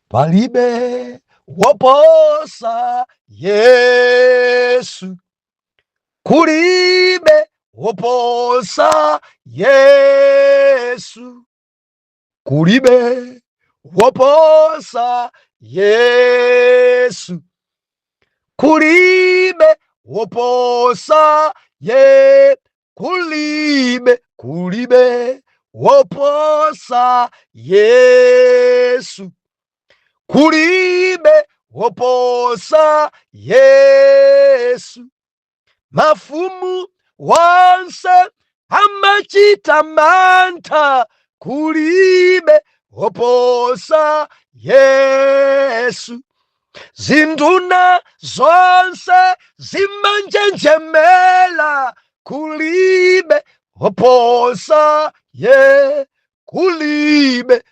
palibe woposa Yesu, kulibe woposa Yesu, kulibe woposa Yesu, kulibe woposa kulibe woposa Yesu, kulibe woposa Yesu. Mafumu wanse amachita mantha, kulibe woposa Yesu. Zinduna zonse zimanjenjemela, kulibe woposa kulibe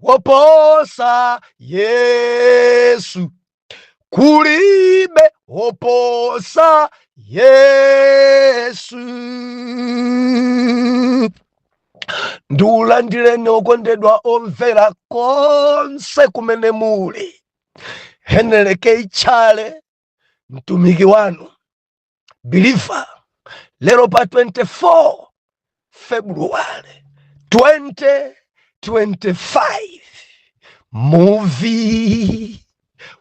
woposa Yesu, kulibe woposa Yesu. Ndiulandireni okondedwa omvera konse kumene muli. Henry K. Chale, mtumiki wanu believer, lero pa 24 February 2025, movie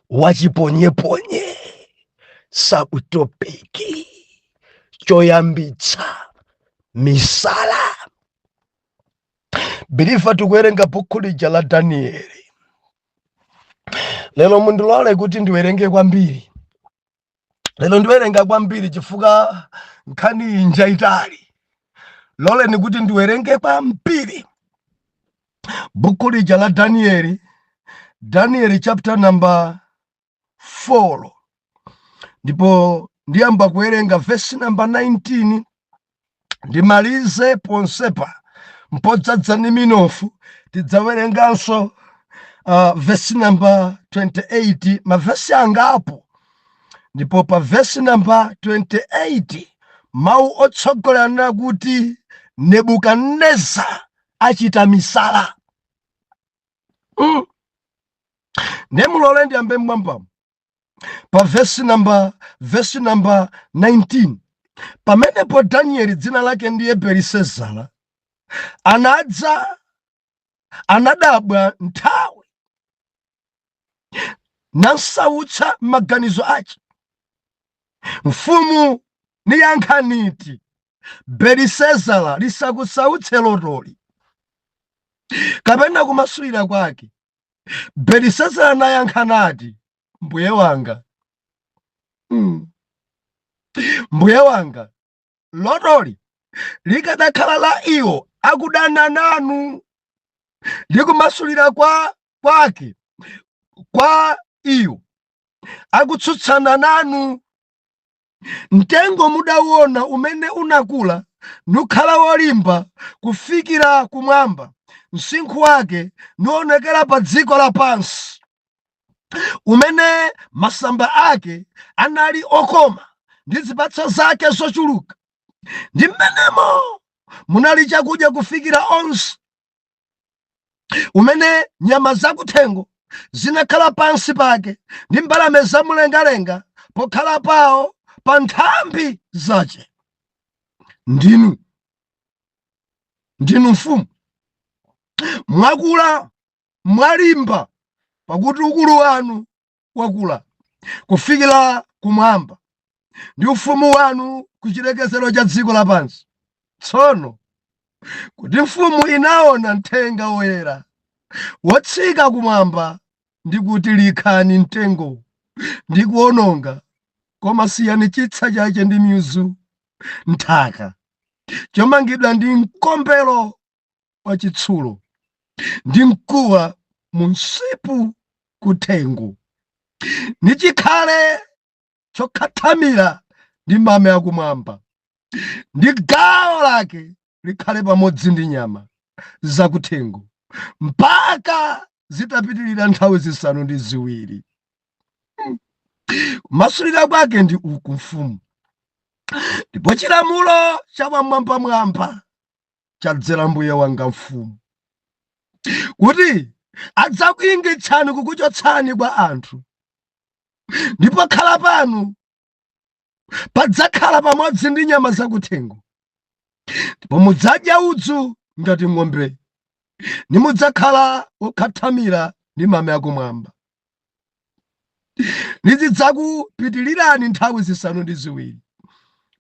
wachiponyeponye sakutopiki choyambitsa misala. Believer, tikuwerenga buku lija la Danieli. Lelo mundilole kuti ndiwerenge kwambiri. Lelo ndiwerenga kwambiri chifukwa nkhani inja itali. Lole ni kuti ndiwerenge kwambiri buku lija la Danieli. Danieli chapter number 4. Ndipo ndiyamba kuwerenga verse number 19 ndimalize ponsepa mpodzadzani minofu. Tidzawerenganso verse number 28, mavesi angapo. Ndipo pa verse number 28 mau otsogolana kuti Nebukadneza achita misala. Nemulole ndiyambe mwamba pa verse number 19. Pamenepo Danieli, dzina lake ndiye Belisezara, anadabwa nthawi nasautsa maganizo ache. Mfumu niyankha niti, Belisezara, lisakusautse lotoli kapena kumasulira kwake. Belisezara nayankha nati, mbuye wanga, mbuye wanga, lotoli likadakhala la iwo akudana nanu ndi kumasulira kwake kwa iwo akutsutsana nanu. Mtengo mudawona umene unakula nukhala wolimba kufikira kumwamba, msinkhu wake nuonekera pa dziko lapansi, umene masamba ake anali okoma ndi zipatso zake zochuluka, ndi mmenemo munali chakudya kufikira onse, umene nyama zakuthengo zinakhala pansi pake, ndi mbalame zamumlengalenga pokhala pawo pa nthambi zace. Ndinu mfumu, mwakula mwalimba, pakuti ukulu wanu wakula kufikira kumwamba, ndi ufumu wanu kuchilekezero cha dziko lapansi. Tsono kuti mfumu inaona mthenga woyera wotsika kumwamba, ndi kuti likhani mtengo ndi kuononga, koma siyani chitsa chache ndi mizu nthaka, chomangidwa ndi mkombero wa chitsulo, ndi mkuwa mu msipu kuthengo, ndi chikhale chokhathamira ndi mame akumwamba, ndi gawo lake likhale pamodzi ndi nyama zakuthengo, mpaka zitapitirira nthawi zisanu ndi ziwiri. Kumasulira kwake ndi uku mfumu. Ndipo chilamulo cha mwambamwamba chadzera mbuye wanga mfumu, kuti adzakuyingitsani kukuchotsani kwa anthu, ndipo khala panu padzakhala pamodzi ndi nyama zakuthengo, ndipo mudzadya udzu ngati ng'ombe, nimudzakhala okhathamira ndi mame akumwamba. Nizidzakupitilirani nthawi zisanu ndi ziwiri,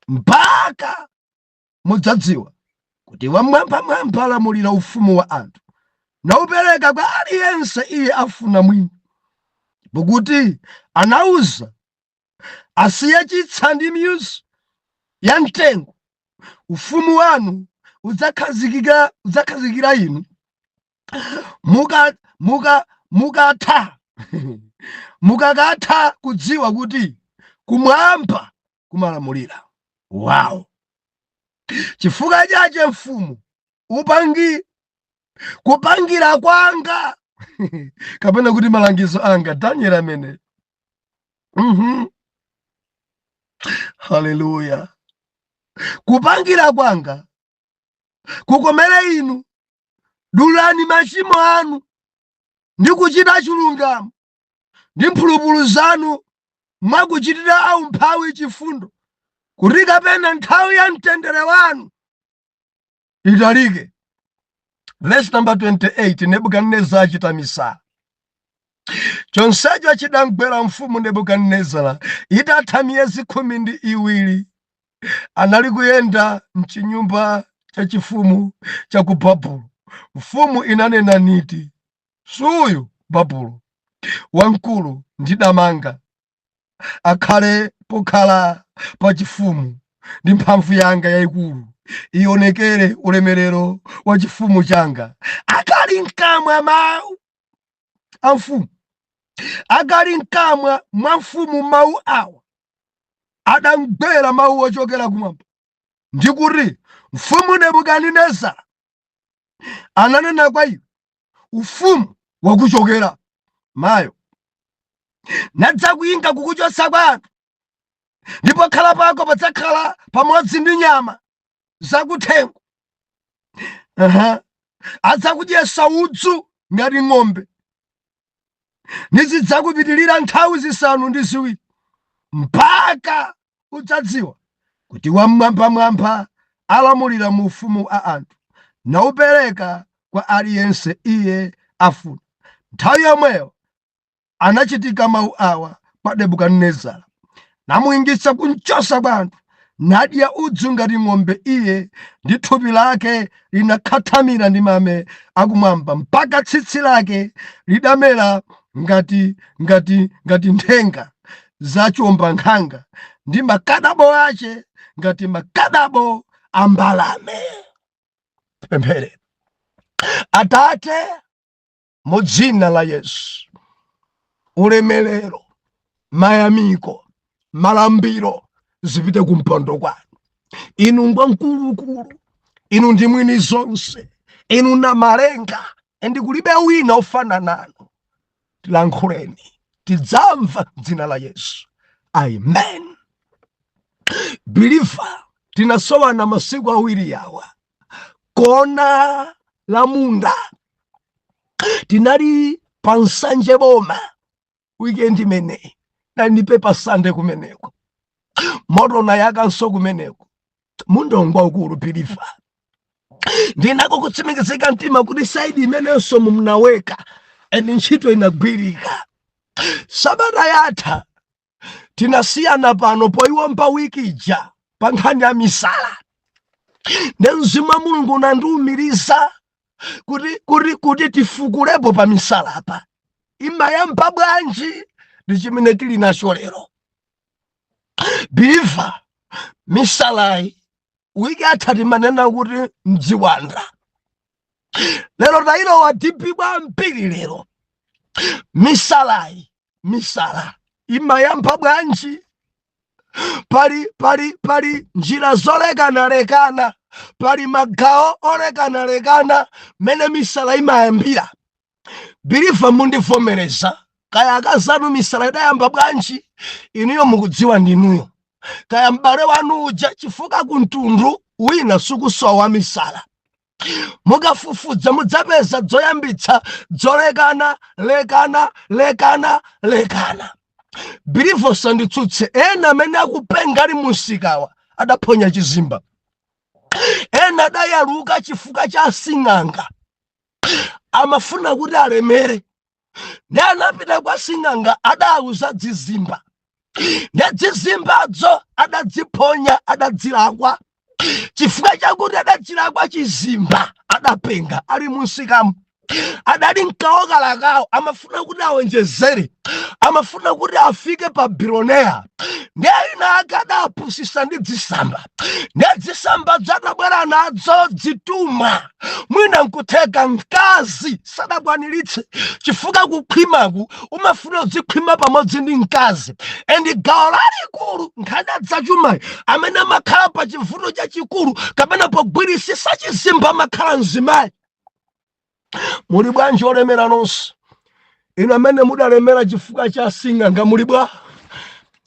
mpaka mudzadziwa kuti wamwambamwamba alamulira ufumu wa anthu, naupereka kwa aliyense iye afuna mwini. Pakuti anawuza asiye chitsa ndi mizu ya mtengo, ufumu wanu udzakhazikira inu mukakatha kudziwa kuti kumwamba kumalamulira. Wow! Chifukwa chache mfumu kupangira kwanga kapena kuti malangizo anga, Daniel amene. Haleluya! Kupangira kwanga kukomere inu, dulani machimo anu ndi kuchita chilungamo, ndi mphulupulu zanu mwakuchitira aumphawi chifundo, kuti kapena nthawi ya mtendere wanu italike. Verse number 28, Nebukadnezara achita misala. Chonsecho chidamgwera mfumu Nebukadnezara itatha miyezi 12 anali kuyenda mchinyumba cha chifumu cha ku Babulo. Mfumu inanena niti, suyu Babulo wamkulu ndidamanga akhale pokhala pa chifumu ndi mphamvu yanga yayikulu, ionekere ulemerero wa chifumu changa. Akali mkamwa mawu a mfumu, akali mkamwa mwa mfumu mawu awa, adamgwera mawu ochokera kumwamba, ndikuti mfumu Nebukadnezara ananena kwa iwe, ufumu wakuchokera mayo, nadzakuyinga kukuchotsa kwa anthu, ndipo khala pako padzakhala pamodzi ndi nyama zakuthengo. Adzakudyesa udzu ngati ng'ombe, nizidzakupitilira nthawi zisanu ndi ziwiri, mpaka udzadziwa kuti wamwambamwamba alamulira mu ufumu a anthu, naupereka kwa aliyense iye afuna. Nthawi yomweyo anachitika mawu awa kwa Nebukadnezara, namuyingitsa kunchosa kwa anthu, nadya udzu ngati ng'ombe iye, ndi thupi lake linakhathamira ndi mame akumwamba, mpaka tsitsi lake lidamera ngati nthenga za chiwombankhanga, ndi makadabo ache ngati makadabo a mbalame. Tipemphere. Atate, mu dzina la Yesu, ulemerero, mayamiko, malambiro zipite kumpondo kwanu. Inu ngwamkulukulu, inu ndi mwini zonse, inu na malenga, endi kulibe wina ofana nanu. Tilankhuleni, tidzamva dzina la Yesu. Amen. Believer, tinasowana masiku awiri yawa, kona la munda, tinali pansanje boma weekend imene, na ndipepa sande kumeneko, moto na yakanso kumeneko, mundongwa ukulu. Believer, ndinako kutsimikizika mtima kuti saidi imenenso mumnaweka eni ntchito inagwirika. Sabata yatha tinasiyana pano poiwomba wiki ija pa nkhani ya misala, ndi Mzimu wa Mulungu unandiwumiriza kuti tifukulepo pa misala apa. Imayamba bwanji ndi chimene tili nacho lero. Believer, misalayi wiki yatha timanena kuti mdziwanda, lero tailowa tipibwa mpiri lero. Misala imayamba bwanji? Pali njira zolekanalekana, pali magawo olekanalekana mene misala imayambira. Believer, mundivomereza, kaya akazanu misala idayamba bwanji, inuyo mukudziwa ndinuyo. Kaya m'bale wanu uja chifukwa kuntundu wina sukusowa misala, mukafufudza mudzapeza zoyambitsa zolekana lekana. Bilivo sanditsutse ena amene akupenga ali musikawa adaphonya chizimba, ena adayaluka chifukwa cha asing'anga amafuna kuti alemere, ndi anapita kwa sing'anga adauza dzizimba, ndi dzizimbadzo adadziphonya adadzilakwa. Chifukwa chakuti adadzilakwa chizimba adapenga ali musikamu, adali mkawokalakawo amafuna kuti awonjezere, amafuna kuti afike pa bilionea. Ndi ina akadapusisa ndi dzisamba, ndi dzisamba dzadabwera nadzo dzituma mwina nkutheka mkazi sadakwaniritse, chifukwa kukhwimaku umafuna udzikhwima pamodzi ndi mkazi. Endi gawo lalikulu nkhani adzachumayi amene amakhala pa chivuto chachikulu kapena pogwirisisa chizimba amakhala mzimayi. Muli bwanji olemera nonse inu amene mudalemera chifukwa cha asing'anga muli bwa?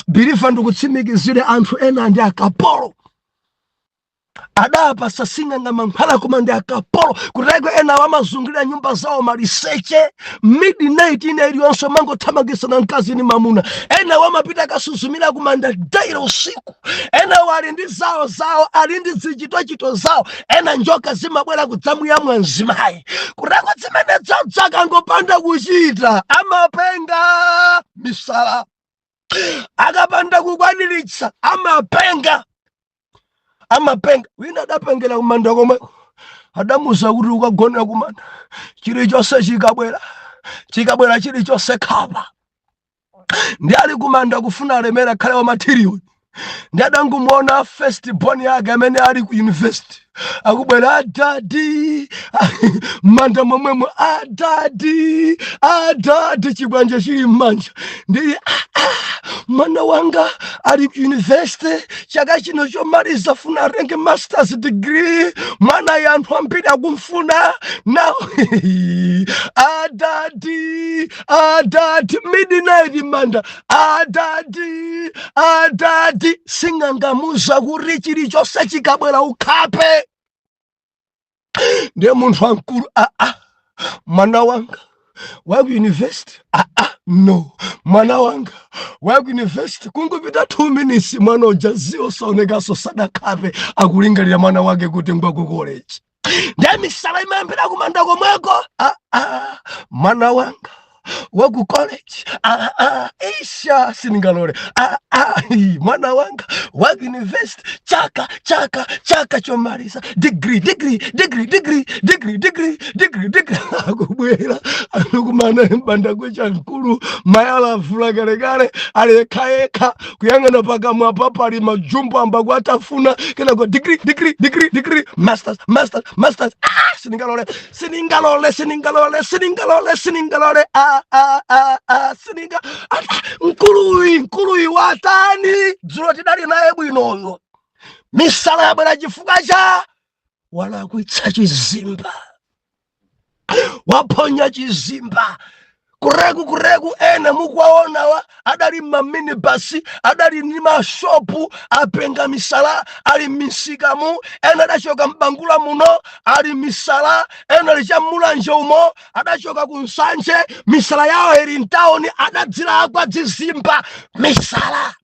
Biliva ndikutsimikizire anthu ena ndi akapolo adapasa asing'anga mankhwala koma ndi akapolo, kuteko ena wamazungulira nyumba zawo maliseche midnight ina iliyonse mangothamangisana mkazi ni mamuna, ena wamapita kasuzumira kumanda daira usiku, ena wali ndi zawo ali ndi zichitochito zawo, ena njoka zimabwera kudzamuyamwa mzimayi, kuteko zimene dzadzaka ngopanda kuchita amapenga misala, akapanda kukwaniritsa amapenga. Wina adapengera kumanda komwe adamuza kuti ukagona kumanda chilichonse chikabwera chilichonse khapa. Ndi ali kumanda kufuna alemera khale wa matiriyoni, ndi adangumuona first born yake amene ali ku university akubwera adadi manda momwemo adadi chibwanje chili m'manja, ndi mwana wanga ali ku university chaka chino chomaliza funa arenge masters degree, mwana yanthu ambiri akumfuna now. Adadi midnight manda adadi sing'angamuza kuti chilichonse chikabwera ukhape. Ndiye munthu wankulu mwana wanga wa university no, mwana wanga wa university kungupita 2 minutes mwana ujaziwo saonekaso sadakhape akulingalira mwana wake kuti ngwaku college. Ndiye misala imayambira kumanda komweko mwana wanga waku college isha siningalole mwana wanga wa university chaka chomaliza degree akubwera anukumana mbanda kwecha nkulu mayala afula kalekale alekhaekha kuyang'ana pakamwa papa ali majumbo ambako atafuna kenako degree masters siningalole nkuluyi watani dzulo tidali naye bwinoyo misala yabwera chifukwa cha walakwitsa chizimba, waphonya chizimba. Kuregu ena mukwaona adali maminibasi adali ni mashopu apenga misala ali misikamu, ena adachoka mbangula muno ali misala, ena lichamulanje umo adachoka kunsanje misala yawo eri ntaoni adadzira kwa dzizimba. Misala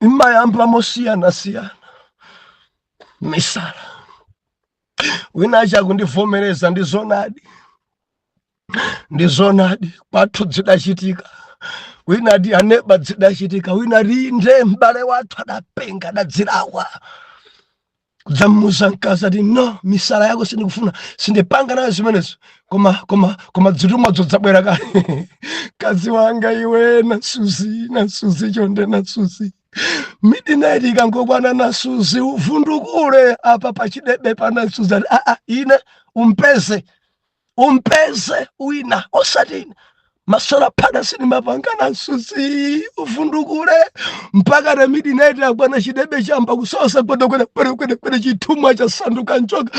imayamba mosiyana misala. Wina acha kundivomereza ndizonadi kwathu dzidachitika, wina ati aneba dzidachitika, wina rinde mbale wathu adapenga adadzirawa kudzamuza mkazi ati no misala yako sindikufuna sindipanga nayo zimenezo koma dzitumwa dzabwera kale kazi wanga iwe nasuzi chonde nasuzi midnight ikangokwana nasuzi uvundukule apa pachidebe pana suzi ine umpeze wina osati masola pada sinimapanga nasuzi uvundukule mpaka na midnight akwana chidebe chamba kusosa kwenda chitumwa cha sanduka nchoka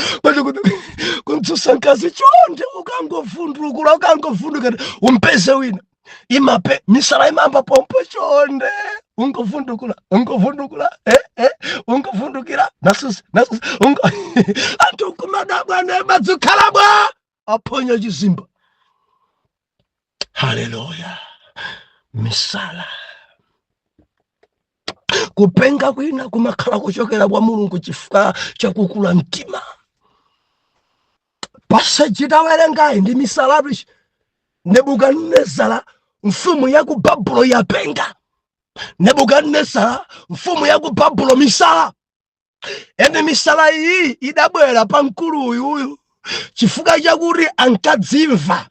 kuntsusa nkazi chonde ukangovundukula umpeze wina imape misala imamba pompo chonde ungavundukula ungavundukira nasusi anthu kumadabwa nemadzukhalabwa aphonya chizimba. Haleluya. Misala kupenga kwina kumakhala kuchokera kwa Mulungu chifukwa chakukula mtima. Pasachita werengayi ndi misalatu Nebukadnezara mfumu ya ku Babulo yapenga. Nebukadnezara mfumu ya ku Babulo misala. Ene misala iyi idabwera pa mkulu uyu chifukwa chakuti ankadzimva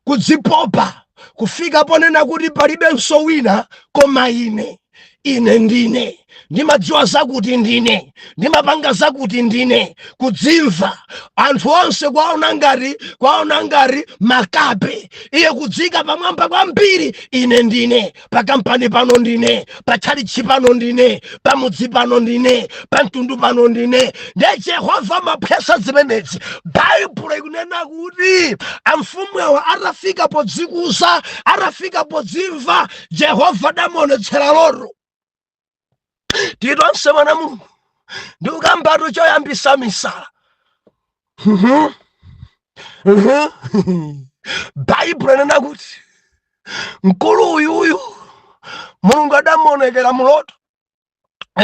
kudzipopa kufika ponena kuti palibenso wina koma ine ndine ndimadziwa zakuti ndine ndimapanga zakuti ndine kudzimva. Anthu onse kwaona ngati makape iye kudzika pamwamba kwambiri. Ine ndine pakampani pano ndine patchalichi pano ndine pamudzi pano ndine pamtundu pano ndine. Ndiye Yehova maphesa zimenezi. Baibulo ikunena kuti amfumu awa atafika podzikuza atafika podzimva Yehova adamuonetsera loto. Titonse mwana Mulungu ndi ukambatu choyambisa misala. Baibulo inena kuti mkulu uyu Mulungu adamuonekera muloto.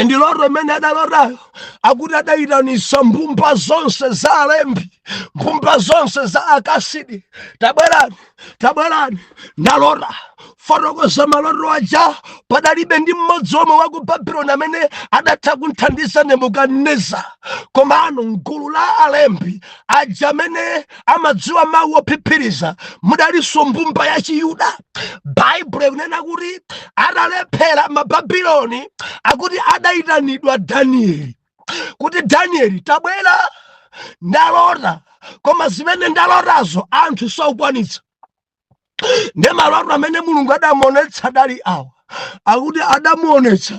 Ndi loto imene adalotayo akuti adayitanisa mbumba zonse za alembi, mbumba zonse za akasidi. Tabwerani ndalota fotokoza maloto aja. Padalibe ndi mmodzi omwe wa ku Babuloni amene adatha kuthandiza Nebukadnezara. Komano mgulu la alembi aja amene amadziwa mawu ophiphiriza mudalinso mbumba ya Chiyuda. Baibulo ikunena kuti adalephera Mababuloni akuti adayitanidwa Danieli kuti Danieli tabwera ndalota koma zimene ndalotazo anthu sokwanitsa. Ndi maloto amene Mulungu adamuonetsa adali awa akuti adamuonetsa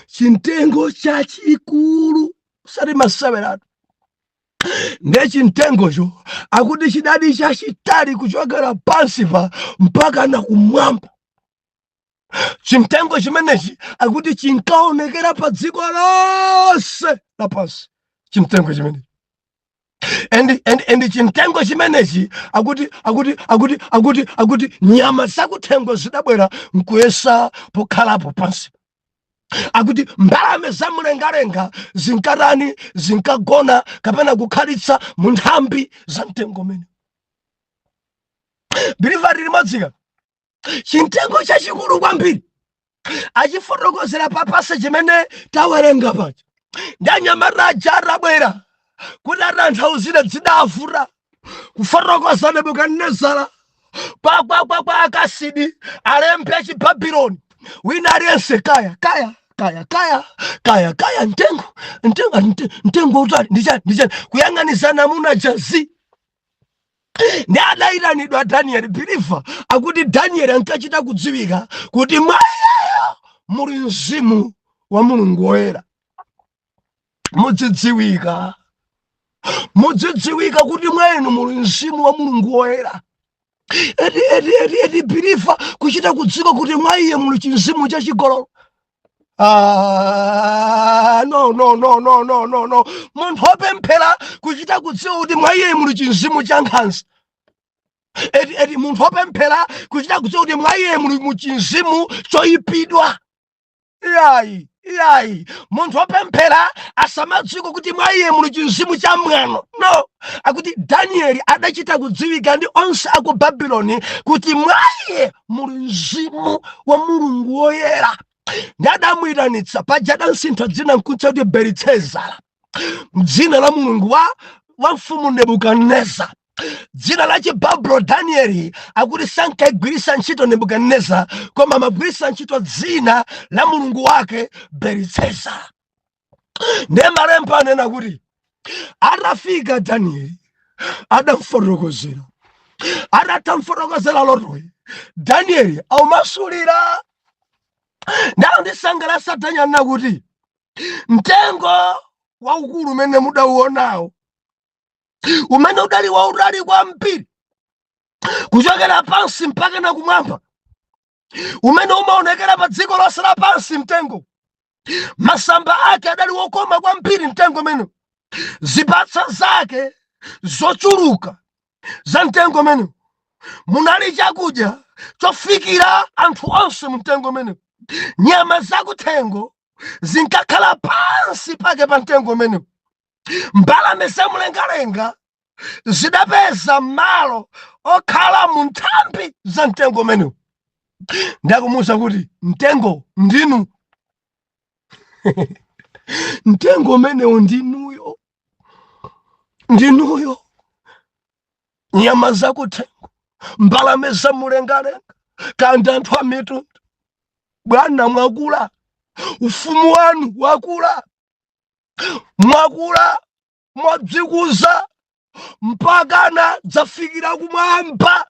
chintengo chachikulu sati maseveratu. Ndi chintengocho akuti chidali chachitali kuchokera pansi pa mpaka na kumwamba. Chintengo chimenechi akuti chinkaonekera pa dziko lonse lapansi. Chintengo chimenechi and chintengo chimenechi akuti nyama zakuthengo zidabwera nkuyesa pokhalapo pansi. Akuti mbalame zamlengalenga zinkatani zinkagona kapena kukhalitsa mu nthambi za mtengo mene. Biliva limodzi chintengo chachikulu kwambiri achifotokozera papase chimene tawerenga paja. Ndi anyamata aja atabwera kuti atanthauzire zidavura kufotokoza Nebukadnezara kwa akasidi alembi a Chibabuloni. Wina aliyense kaya mtengo utali ndichani kuyang'anizana muna jazi. Ndi adayitanidwa Danieli. Biliva akuti Danieli ankachita kudziwika kuti mwayeyo muli mzimu wa Mulungu woyera. Mudzidziwika kuti mwenu muli mzimu wa Mulungu woyera. Edi Biliva kuchita kudziwika kuti mwaiye muli chinzimu chachigololo. No. Munthu opemphera kuchita kudziwika kuti mwaiye muli chinzimu cha nkhanza. Edi munthu opemphera kuchita kudziwika kuti mwaiye muli mu chinzimu choyipidwa. Iyayi munthu opemphera asamadziwika kuti mwaiye muli chinzimu cha mwano. No, akuti Danieli adachita kudziwika ndi onse aku Babuloni kuti mwaiye muli mzimu wa Mulungu woyera. Ndi adamuyitanitsa paja adansintha dzina nkutcha kuti Belitezara, dzina la Mulungu wa mfumu Nebukadnezara. Dzina la Chibabuloni Danieli akuti sankagwiritsa ntchito Nebukadnezara koma amagwiritsa ntchito dzina la Mulungu wake Belitezara. Ndi malemba anena kuti atafika Danieli adamfotokozera. Atamfotokozera lotoyi Danieli aumasulira. Ndawo ndisangalatsa Danieli nakuti mtengo waukulu umene mudauonawo umene udali wautali kwambiri kuchokera pansi mpaka na kumwamba umene umaonekera pa dziko lonse lapansi mtengo. Masamba ake adali wokoma kwambiri mtengo umene. Zipatso zake zochuluka za mtengo umene. Munali chakudya chofikira anthu onse mtengo umene. Nyama zakuthengo zinkakhala pansi pake pa mtengo umene. Mbalame zamlengalenga zidapeza malo okhala mu nthambi za mtengo umene. Ndakumuwuza kuti mtengo ndinu. Mtengo umenewu ndinuyo. Ndinuyo. Nyama zakuthengo, mbalame zamlengalenga, kandi anthu a mitundu. Bwana mwakula. Ufumu wanu wakula. Mwakula mwadzikuza mpakana zafikira kumwamba.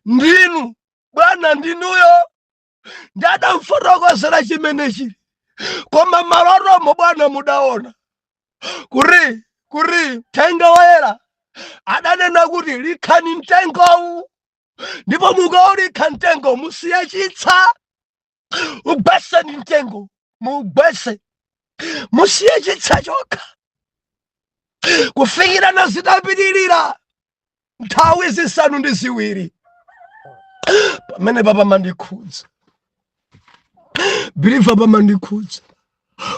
Ndinu Bwana, ndinuyo. Ndadamfotokozera chimenechi koma maloromo Bwana mudaona kuri mtengo woyera adanena kuti likhani mtengowu, ndipo mukaulika mtengo musiye chitsa. Ubeseni mtengo mubese, musiye chitsa chokha. Kufikira na zidapitirira nthawi zisanu ndi ziwiri pamene papa mandikhudza. Believe papa mandikhudza.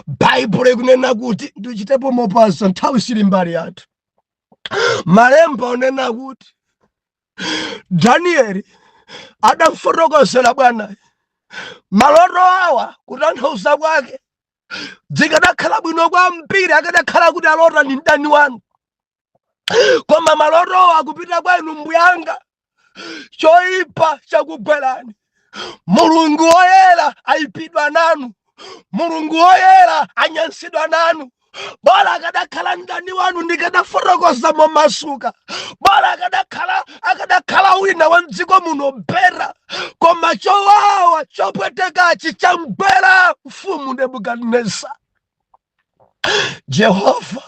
Bible ikunena kuti ndichitepo mopasa nthawi sili mbali yathu. Malemba onena kuti Danieli adamfotokozera Bwana maloto awa kutanthauza kwake zikadakhala bwino kwambiri akadakhala kuti alota ndi mdani wanu. Koma maloto akupita kwa inu mbuyanga, choyipa chakugwerani. Mulungu woyera ayipidwa nanu. Mulungu woyera anyansidwa nanu. Bora akadakhala mdani wanu ndikadafotokoza momasuka. Bora akadakhala wina wa mdziko muno bera. Koma chowawa chopwetekachi chambera mfumu Nebukadneza. Jehova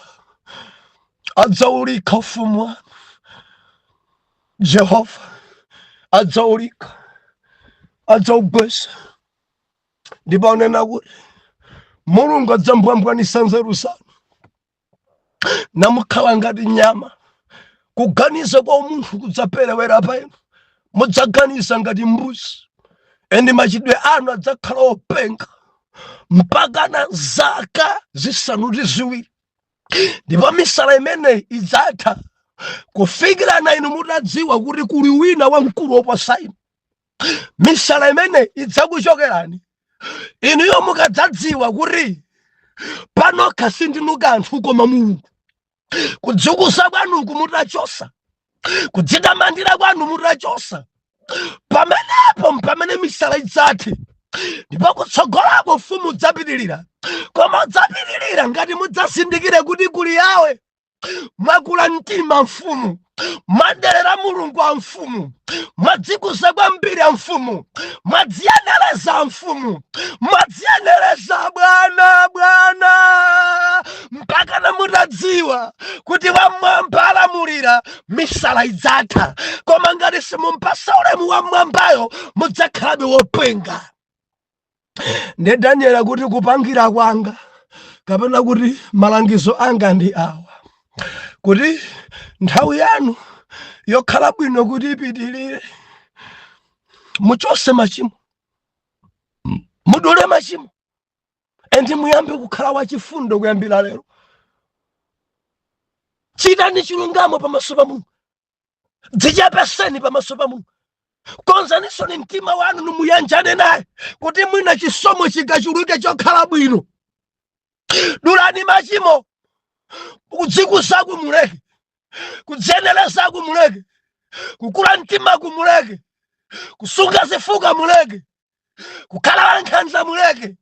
adzaulika ufumu wanu. Jehova adzaulika, adzaubweza. Ndipo unena kuti Mulungu adzambwambwanisa nzeru zanu. Namukhala ngati nyama. Kuganiza kwa umunthu kudzaperewera pa inu. Mudzaganiza ngati mbuzi. Endi machitidwe anu adzakhala openga mpakana zaka zisanu ndi ziwiri. Ndipo misala imeneyi idzatha kufikira na inu mutadziwa kuti kuli wina wamkulu oposa inu. Misala imeneyi idzakuchokerani inuyo mukadzadziwa kuti panokha sindinu kanthu koma Mulungu. Kudzikuza kwanuku mutachosa, kudzidamandira kwanu mutachosa. Pamene misala idzathe, ndipo kutsogolako ufumu udzapitirira. Koma udzapitirira ngati mudzasindikire kuti kuli yawe. Mwakula mtima mfumu, mwaderera Mulungu wa mfumu, mwadzikuza kwambiri a mfumu, mwadziyenereza mfumu, mwadziyenereza Bwana mpakana mutadziwa kuti wamwamba alamulira. Misala idzatha, koma ngati simumpasa ulemu wamwambayo mudzakhalabe wopenga. Ndi Danieli kuti kupangira kwanga kapena kuti malangizo anga ndi awa, kuti nthawi yanu yokhala bwino kuti ipitirire. Muchose machimo, mudule machimo, endi muyambe kukhala wachifundo kuyambira lero. Chitani chilungamo pamaso pa Mulungu. Dzichepeseni pamaso pa Mulungu. Konzanisoni mtima wanu numuyanjane naye kuti mwina chisomo chikachuluke chokhala bwino. Dulani machimo, kudzikuza kumuleke, kudzenereza kumuleke, kukula mtima kumuleke, kusunga zifuka muleke, kukhala nkhanza muleke,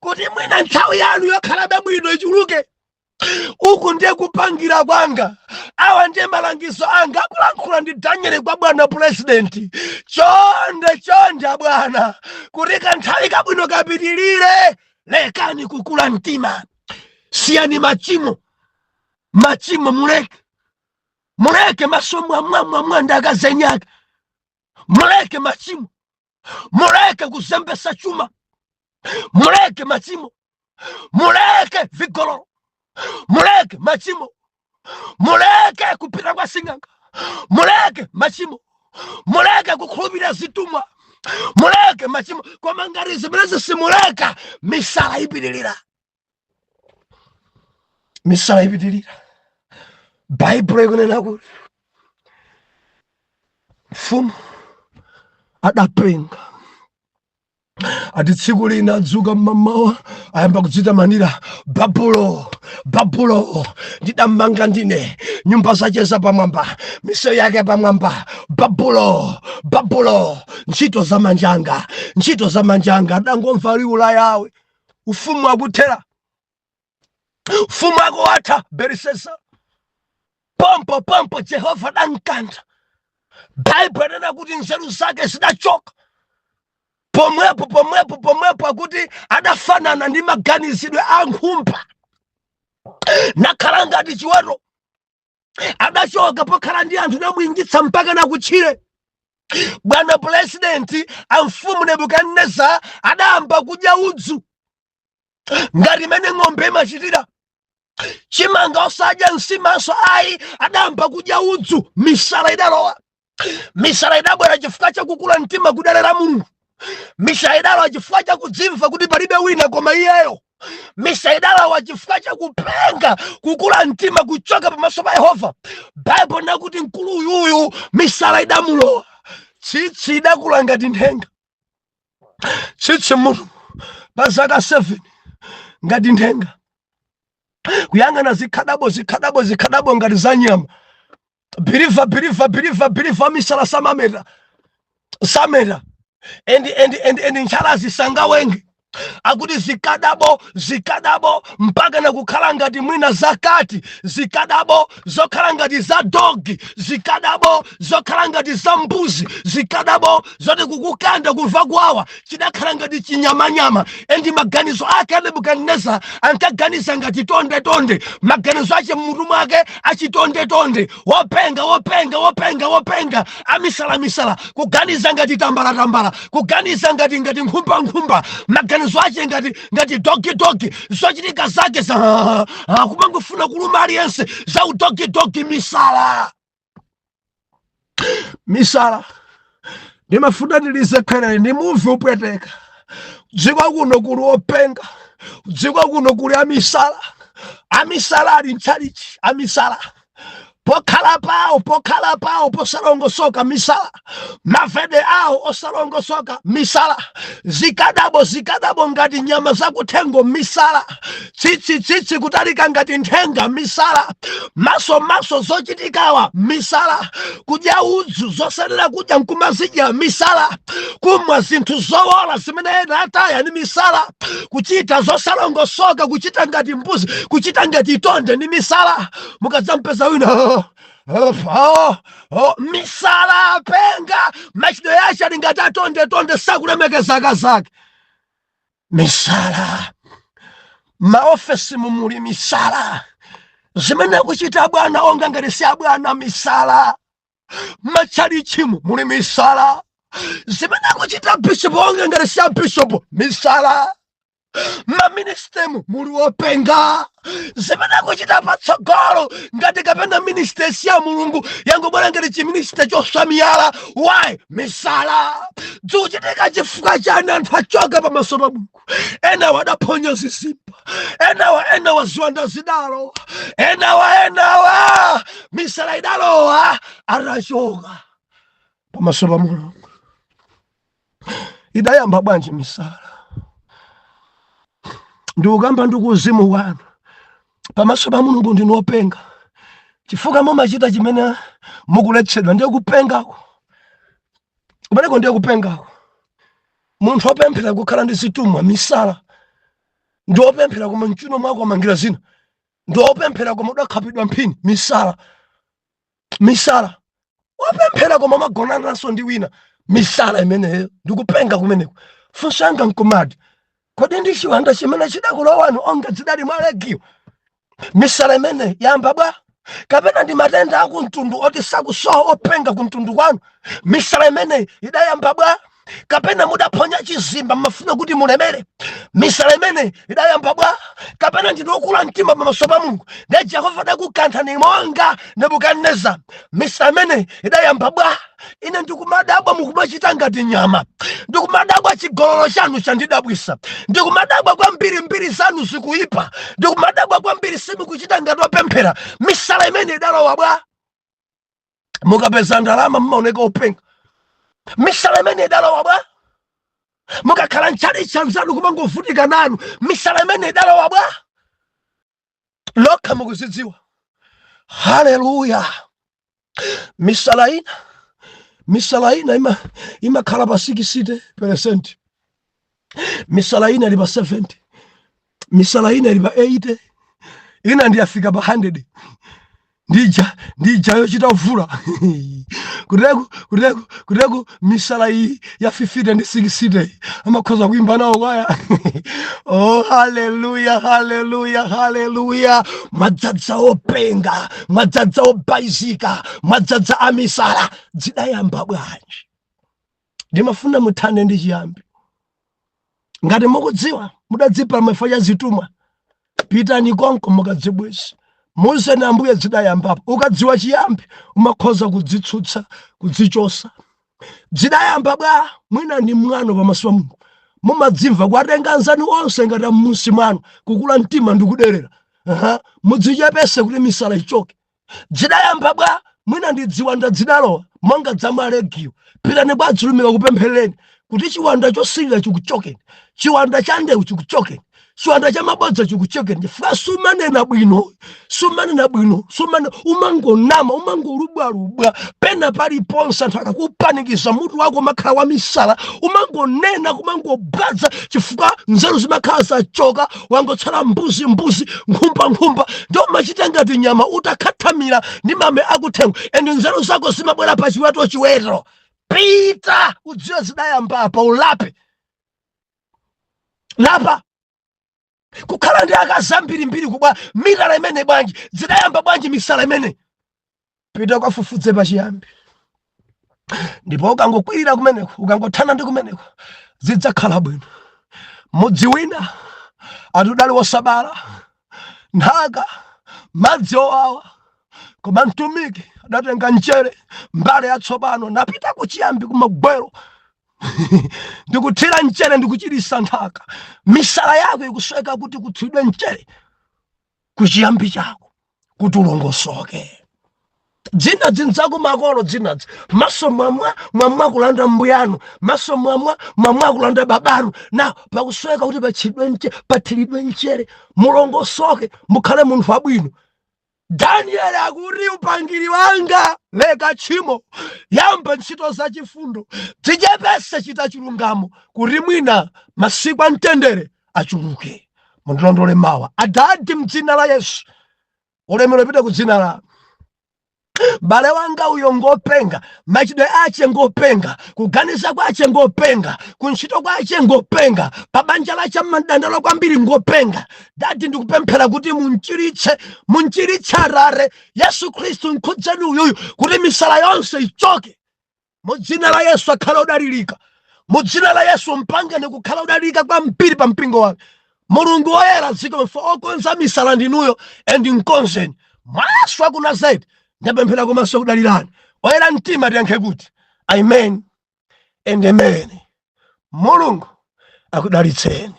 kuti mwina nthawi yanu yokhalabe bwino ichuluke. Uku ndiye kupangira kwanga. Awa ndiye malangizo anga akulankhula ndi Danieli kwa Bwana President. Chonde Bwana, kuti kanthawi kabwino kapitirire. Lekani kukula mtima. Siyani machimo muleke masomo amwamwa ndakazenyaka. Muleke machimo, muleke kuzembesa chuma, muleke machimo, muleke vigololo, muleke machimo, muleke kupita kwa sing'anga, muleke machimo, muleke kukhulupirira zitumwa, muleke machimo. Koma ngati zimene simuleka, misala ipitirira, misala ipitirira. Baibulo ikunena kuti mfumu adapenga ati tsiku lina adzuka mmamawa ayamba kudzitamanira, Babulo, Babulo, ndidamanga ndine, nyumba zace zapamwamba, misewu yake pamwamba. Babulo, Babulo, ntchito za manjanga, ntchito za manjanga. Adangomva liwu la Yawe, ufumu akuthera, ufumu akuwatha. Belisesa pompo pompo Jehova dankantha. Baibulo inena kuti nzeru zake zidachoka. Pomwepo akuti adafanana ndi maganizidwe a nkhumba, nakhala ngati chiweto. Adachoka pokhala ndi anthu namwingitsa mpaka na kutchire. Bwana presidenti a mfumu Nebukadineza adayamba kudya udzu ngati mene ng'ombe imachitira. Chimanga osadya nsimaso ayi, adayamba kudya udzu. Misala idalowa, misala idabwera chifukwa chakukula mtima kudalira Mulungu. Misala idalowa chifukwa chakudzimva kuti palibe wina koma iyeyo. Misala idalowa chifukwa chakupenga kukula mtima kuchoka pamaso pa Yehova. Baibulo nakuti mkulu uyuyu misala idamulowa. Tsitsi idakula ngati nthenga, tsitsi mutu pa zaka 7 ngati nthenga, kuyang'ana zikhadabo ngati za nyama. Biriva misala samameta and nchalazi sangawenge. Akuti zikadabo mpaka na kukhala ngati mwina zakati, zikadabo zokhala ngati za dogi, zikadabo zokhala ngati za mbuzi, zikadabo zoti kukukanda kumva kwawa chidakhala ngati chinyamanyama. Endi maganizo ake Nebukadineza ankaganiza ngati tonde, maganizo ake mmutu mwake achitonde, wopenga amisala, kuganiza ngati tambala, kuganiza ngati nkhumba, maganizo ache ngati dogi, zochitika zake za kumangofuna kuluma aliyense za udogi. Misala ndimafuna ndilizekhale ndi muvi upweteka. Dziko kuno kuli openga, dziko kuno kuli amisala ali ntchalichi, amisala pokhala pawo posalongosoka, misala mavede awo osalongosoka, misala zikadabo ngati nyama zakuthengo, misala tsitsi kutalika ngati nthenga, misala maso zochitikawa, misala kudya udzu zosalera kudya nkumazidya, misala kumwa zinthu zowola zimene ena ataya, ni misala kuchita zosalongosoka, kuchita ngati mbuzi, kuchita ngati tonde, ni misala. Mukadzampeza wina misala penga machidwe yace ali ngati atonde sakulemekeza zake. Misala maofesi mumuli misala, zimene kuchita bwana onga ngati si abwana, misala machalichimu muli misala, zimene kuchita bishop onga ngati si bishop, misala maministemu muli wopenga, zimene kuchita patsogolo ngati kapena ministesi ya Mulungu yangobwera ngati chiminista chosamiyala. Why? Misala zikuchitika chifukwa chani anthu achoka pamaso pa Mulungu. Enawa adaphonya zisimba, enawa ziwanda zidalowa, enawa misala idalowa, atachoka pamaso pa Mulungu. Idayamba bwanji misala? Ndikukamba ndi kuzimu wanu pamaso pa Mulungu ndinopenga, chifukwa mumachita chimene mukuletsedwa. Ndiye kupengako kumeneko, ndiye kupengako. Munthu opemphera kukhala ndi zitumwa, misala ndi opemphera koma mchuno mwako amangira zina, ndi opemphera koma udakhapidwa mphini, misala opemphera koma magonananso ndi wina, misala imeneyo ndikupenga kumeneko. Funso yanga nkumati, kodi ndi chiwanda chimene chidakulowanu onga zidali mwa legio? Misala imene yamba bwa kapena ndi matenda akumtundu oti sakusowa openga kumtundu kwanu? Misala imene idayamba bwa kapena mudaponya chizimba mafuna kuti mulemere. Misala imene idayamba bwa kapena ndinokula mtima pamaso pa Mulungu ndi Jehova dakukanthani monga Nebukadineza. Misala imene idayamba bwa ine ndikumadabwa mukumachita ngati nyama, ndikumadabwa chigololo chanu chandidabwisa, ndikumadabwa kwambiri zanu zikuipa, ndikumadabwa kwambiri simukuchita ngati wapemphera. Misala imene idalowa bwa mukapeza ndalama mmaoneka openga. Misala imene idalowa bwa mukakhala nchali chanzanu kumangovutika nanu. Misala imene idalowa bwa lokha mukuzidziwa. Haleluya. Misala ina imakhala pa 60%, misala ina ili pa 70, misala ina ili pa 80, ina ndiyafika pa 100. Ndija yochita uvula kuteko misala iyi ya 50 ndi 60 amakhoza kuimba nawo kwaya. Oh, haleluya, haleluya, haleluya. Mwadzadza openga, mwadzadza obayizika, mwadzadza amisala. Zidayamba bwanji? Ndimafuna muthane ndi chiyambi. Ngati mukudziwa mudadzipa mafa ya zitumwa, pitani konko mukadzibwisa. Mose na Ambuye zidayambapo. Ukadziwa chiyambi umakhoza kudzitsutsa, kudzichosa. Zidayamba bwa mwina ndi mwano pamaso pa Mulungu. Mumadzimva kwatenga nzanu onse ngati mmusi mwanu kukula mtima ndikuderera. Mudzichepese kuti misala ichoke. Zidayamba bwa mwina ndi ziwanda zidalowa monga dzama Legiyo. Pitani bwa dzulumika kupemphereni kuti chiwanda chosilira chikuchokeni, chiwanda cha ndewu chikuchokeni, chiwanda cha mabodza chikuchokeni. Chifukwa sumanena bwino, umangonama, umangolubwalubwa pena paliponse anthu akakupanikiza mutu wako makhala wa misala. Umangonena kumangobadza chifukwa nzeru zimakhala zachoka, wangotsala mbuzi, nkhumba, ndio machita ngati nyama utakhathamira ndi mame akuthengo, ende nzeru zako zimabwera pa chiweto. Pita udziwe zidayamba ulape. Lapa kukhala ndi akazi ambirimbiri kubwa mitala imene bwanji zidayamba bwanji misala imene. Pita ukafufudze pa chiyambi, ndipo ukangokwirira kumeneko, ukangothana ndi kumeneko, zidzakhala bwino. Mudzi wina atudali wosabala, nthaka, madzi owawa, koma mtumiki adatenga mchere mbale yatsopano napita kuchiyambi kumagwero ndikuthira mchere ndikuchirisa nthaka. Misala yako ikusweka kuti kuthidwe mchere kuchiyambi chako kuti ulongosoke. Dzina dzinzako makolo dzinadzi maso mwamwa kulanda mbuyanu, maso mwamwa kulanda babanu, na pakusweka kuti pathiridwe mchere mulongosoke mukhale munthu wabwino. Daniel akuti upangiri wanga leka tchimo, yamba ntchito za chifundo, dzichepese chita chilungamo kuti mwina masiku amtendere achuluke. Mundilondole mawa adadi mdzina la Yesu. Ulemero pita kudzina la bale wanga uyo ngopenga, machidwe ache ngopenga, kuganiza kwache ngopenga, kuntchito kwache ngopenga, pabanja lache madandalo kwambiri ngopenga. Dadi ndikupemphera kuti munchiritse arare Yesu Khristu nkhudzeni uyuyu kuti misala yonse ichoke. Mudzina la Yesu akhale udalirika, mudzina la Yesu mpangeni kukhala udalirika kwambiri pa mpingo wake. Mulungu woyera dziko okonza misala ndinuyo endi nkonzeni. Mwa Yesu wa ku Nazareti ndapemphera komanso kudalirani. Oyera mtima tiyankhe kuti amen and amen. Mulungu akudalitseni.